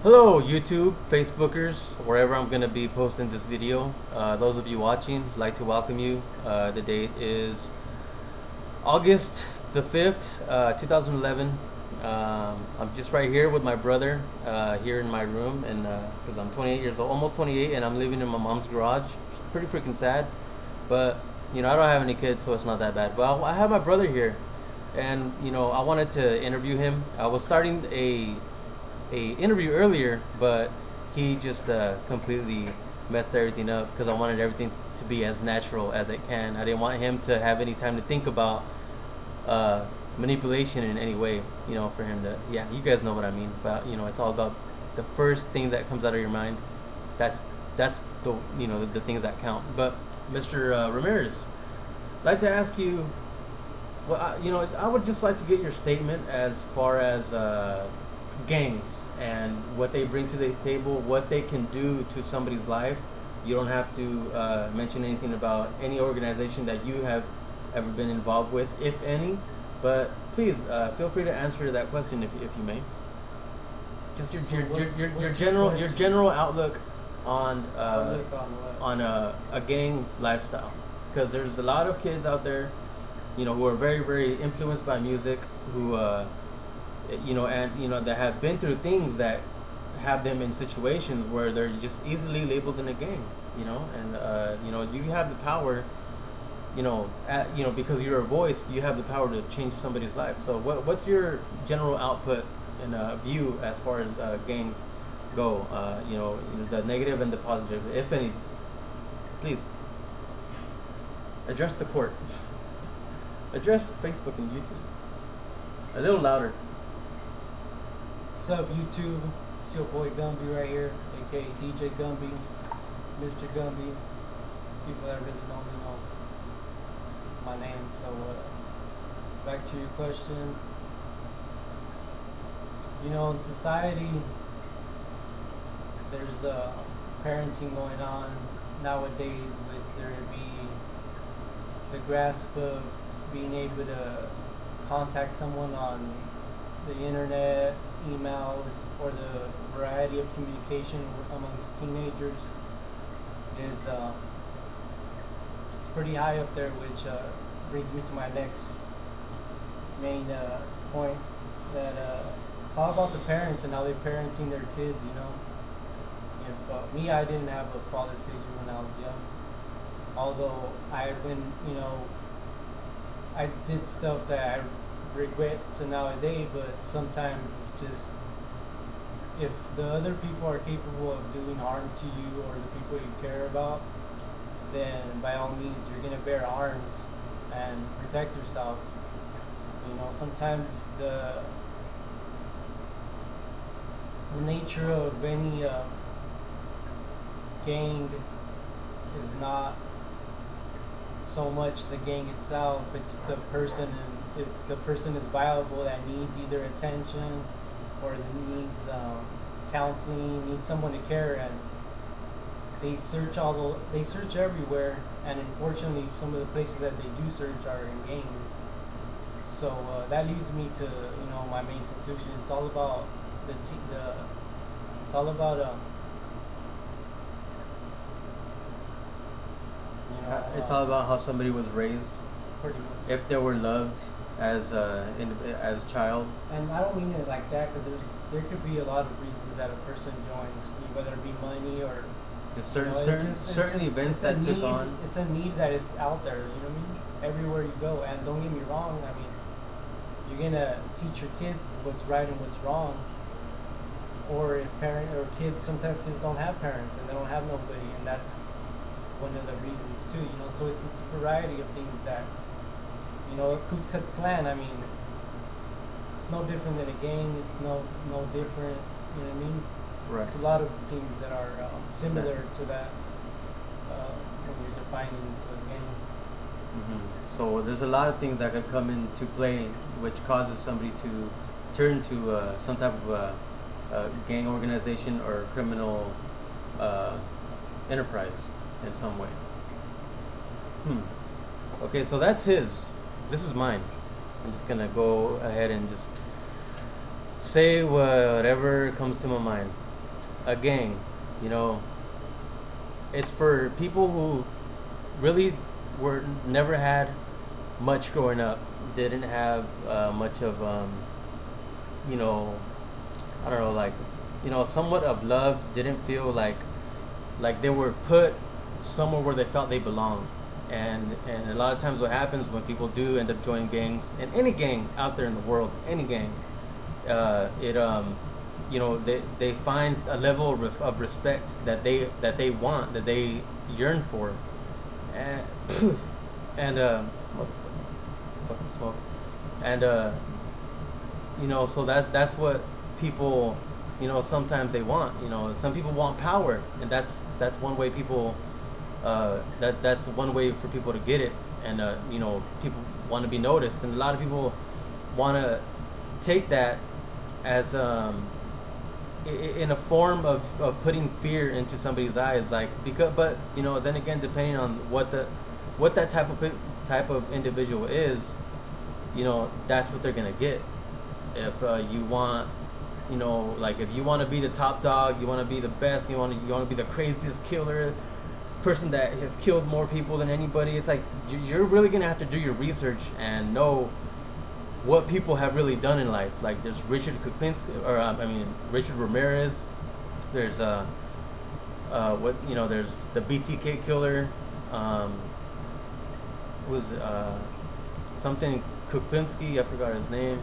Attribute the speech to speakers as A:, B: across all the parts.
A: Hello YouTube, Facebookers, wherever I'm going to be posting this video. Those of you watching, I'd like to welcome you. The date is August the 5th, 2011. I'm just right here with my brother here in my room, and because I'm 28 years old, almost 28, and I'm living in my mom's garage. It's pretty freaking sad, but I don't have any kids, so it's not that bad. But I have my brother here, and I wanted to interview him. I was starting a interview earlier, but he just completely messed everything up because I wanted everything to be as natural as it can. I didn't want him to have any time to think about manipulation in any way. For him to, yeah, you guys know what I mean. But it's all about the first thing that comes out of your mind. That's the the things that count. But Mr. Ramirez, I'd like to ask you. Well, I would just like to get your statement as far as gangs and what they bring to the table, what they can do to somebody's life. You don't have to mention anything about any organization that you have ever been involved with, if any. But please feel free to answer that question if you may. Just your general outlook on a gang lifestyle, because there's a lot of kids out there, who are very very influenced by music, who that have been through things that have them in situations where they're just easily labeled in a gang, and you have the power, because you're a voice, you have the power to change somebody's life. So what's your general output and view as far as gangs go? The negative and the positive, if any. Please address the court. Address Facebook and YouTube. A little louder.
B: What's up, YouTube? It's your boy Gumby right here, aka DJ Gumby, Mr. Gumby. People that really don't know my name. So, back to your question. In society, there's parenting going on nowadays, with there be the grasp of being able to contact someone on the internet, emails, or the variety of communication amongst teenagers is it's pretty high up there, which brings me to my next main point, that it's all about the parents and how they're parenting their kids. If me, I didn't have a father figure when I was young, although I did stuff that I regret to nowadays, but sometimes it's just, if the other people are capable of doing harm to you or the people you care about, then by all means you're gonna bear arms and protect yourself. Sometimes the nature of any gang is not so much the gang itself, it's the person, and if the person is viable, that needs either attention or needs counseling, needs someone to care, and they search everywhere, and unfortunately some of the places that they do search are in gangs. So that leads me to my main conclusion. It's all about it's all about
A: It's all about how somebody was raised,
B: pretty much.
A: if they were loved as as child.
B: And I don't mean it like that, because there could be a lot of reasons that a person joins, whether it be money or
A: Just certain
B: it's
A: events
B: it's a
A: that took
B: need,
A: on.
B: It's a need that it's out there. You know what I mean? Everywhere you go, and don't get me wrong. I mean, you're gonna teach your kids what's right and what's wrong. Or if sometimes kids don't have parents and they don't have nobody, and that's one of the reasons too. So it's a variety of things that Ku Klux Klan. I mean, it's no different than a gang. It's no different. You know what I mean?
A: Right.
B: It's a lot of things that are similar to that when you're defining a gang.
A: So there's a lot of things that could come into play, which causes somebody to turn to some type of gang organization or criminal enterprise in some way. Okay, so that's his. This is mine. I'm just gonna go ahead and just say whatever comes to my mind. a gang, you know, it's for people who really were never had much growing up, didn't have much of you know, I don't know, like, you know, somewhat of love, didn't feel like they were put somewhere where they felt they belonged. And a lot of times what happens when people do end up joining gangs, and any gang out there in the world, any gang, it you know, they find a level of respect that they want, that they yearn for, and and motherfucker, fucking smoke, and you know, so that's what people, you know, sometimes they want. You know, some people want power, and that's one way people that's one way for people to get it. And you know, people want to be noticed, and a lot of people want to take that as in a form of putting fear into somebody's eyes, like, because, but you know, then again, depending on what that type of individual is, you know, that's what they're gonna get. If you want, you know, like, if you want to be the top dog, you want to be the best, you want to be the craziest killer, person that has killed more people than anybody, it's like you're really gonna have to do your research and know what people have really done in life. Like, there's Richard Kuklinski, or I mean Richard Ramirez. There's what, you know, there's the BTK killer. Was something Kuklinski, I forgot his name.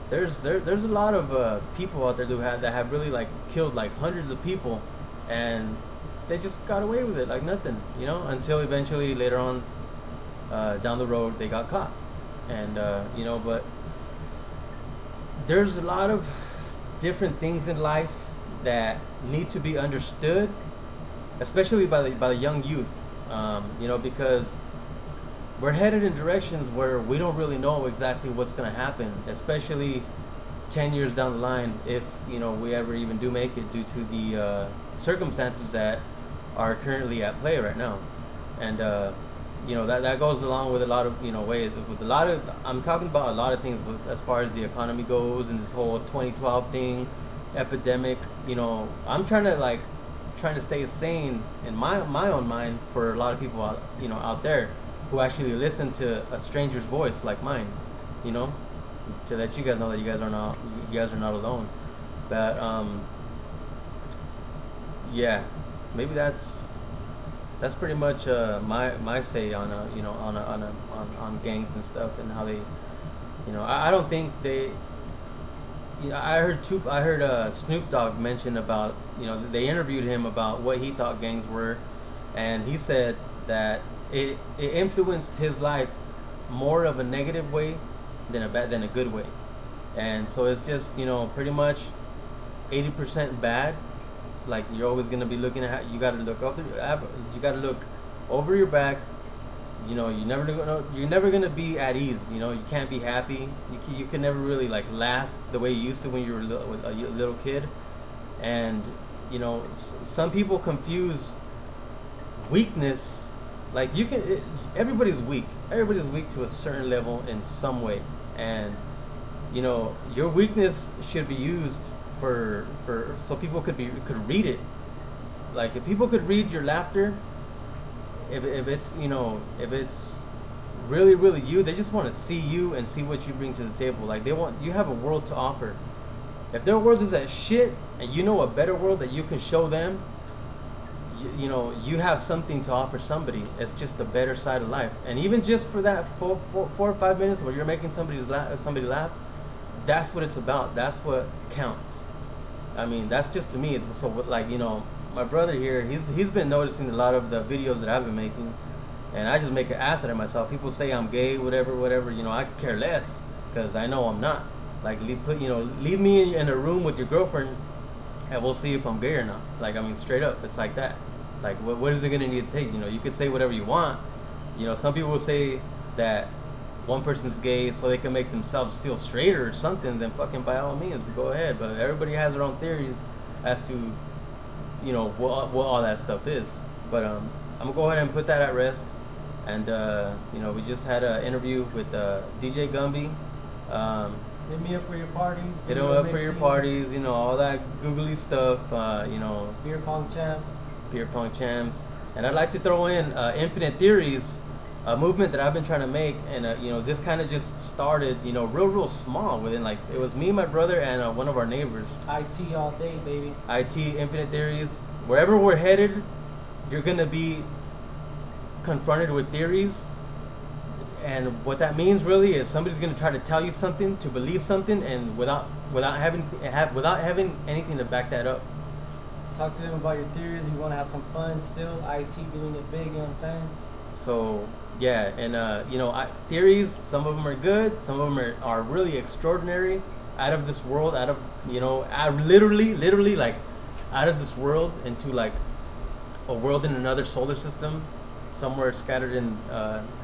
A: There's a lot of people out there that have really, like, killed like hundreds of people, and they just got away with it like nothing, you know, until eventually later on down the road they got caught. And you know, but there's a lot of different things in life that need to be understood, especially by the young youth, you know, because we're headed in directions where we don't really know exactly what's going to happen, especially 10 years down the line, if, you know, we ever even do make it, due to the circumstances that are currently at play right now. And you know, that goes along with a lot of, you know, ways, with a lot of, I'm talking about a lot of things with, as far as the economy goes, and this whole 2012 thing, epidemic. You know, I'm trying to stay sane in my own mind, for a lot of people out, you know, out there who actually listen to a stranger's voice like mine, you know, to let you guys know that you guys are not alone. But yeah, maybe that's pretty much my say on you know, on gangs and stuff, and how they, you know, I don't think they, you know, I heard Snoop Dogg mention about, you know, they interviewed him about what he thought gangs were, and he said that it influenced his life more of a negative way than a good way. And so it's just, you know, pretty much 80% bad. Like, you're always gonna be looking at, you gotta look over your back. You know, you're never gonna be at ease. You know, you can't be happy. You can never really, like, laugh the way you used to when you were a little kid. And you know, some people confuse weakness. Like, everybody's weak. Everybody's weak to a certain level in some way, and you know, your weakness should be used for so people could read it. Like, if people could read your laughter, if it's, you know, if it's really you, they just want to see you and see what you bring to the table. Like, you have a world to offer. If their world is that shit, and you know a better world that you can show them, you know, you have something to offer somebody. It's just the better side of life. And even just for that 4 or 5 minutes where you're making somebody laugh, that's what it's about. That's what counts. I mean, that's just to me. So, like, you know, my brother here, he's been noticing a lot of the videos that I've been making, and I just make an ass out of myself. People say I'm gay, whatever. You know, I could care less, because I know I'm not. Like, leave me in a room with your girlfriend, and we'll see if I'm gay or not. Like, I mean, straight up, it's like that. Like, what is it gonna need to take? You know, you could say whatever you want. You know, some people will say that one person's gay so they can make themselves feel straighter or something. Then fucking, by all means, go ahead. But everybody has their own theories as to, you know, what all that stuff is. But I'm gonna go ahead and put that at rest. And you know, we just had an interview with DJ Gumbe.
B: Hit me up for your parties.
A: Hit them
B: video
A: up for your
B: mixing,
A: parties, you know, all that googly stuff, you know,
B: Beer pong champ.
A: beer pong champs. And I'd like to throw in Infinite Theories, a movement that I've been trying to make. And, you know, this kind of just started, you know, real small within, like, it was me, my brother, and one of our neighbors.
B: IT all day, baby.
A: IT, Infinite Theories. Wherever we're headed, you're going to be confronted with theories. And what that means really is somebody's going to try to tell you something, to believe something, and without having anything to back that up.
B: Talk to them about your theories. You want to have some fun still. IT doing it big, you know what I'm saying?
A: So yeah, and you know, theories. Some of them are good. Some of them are really extraordinary, out of this world. Out of, you know, literally like out of this world into like a world in another solar system, somewhere scattered in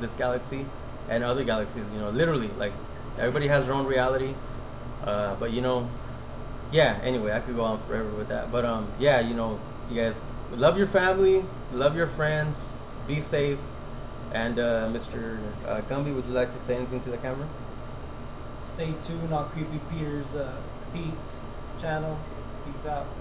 A: this galaxy and other galaxies. You know, literally, like everybody has their own reality. But you know, yeah. Anyway, I could go on forever with that. But yeah, you know, you guys love your family, love your friends, be safe. And Mr. Gumby, would you like to say anything to the camera?
B: Stay tuned on Creepy Peter's Pete's channel. Peace out.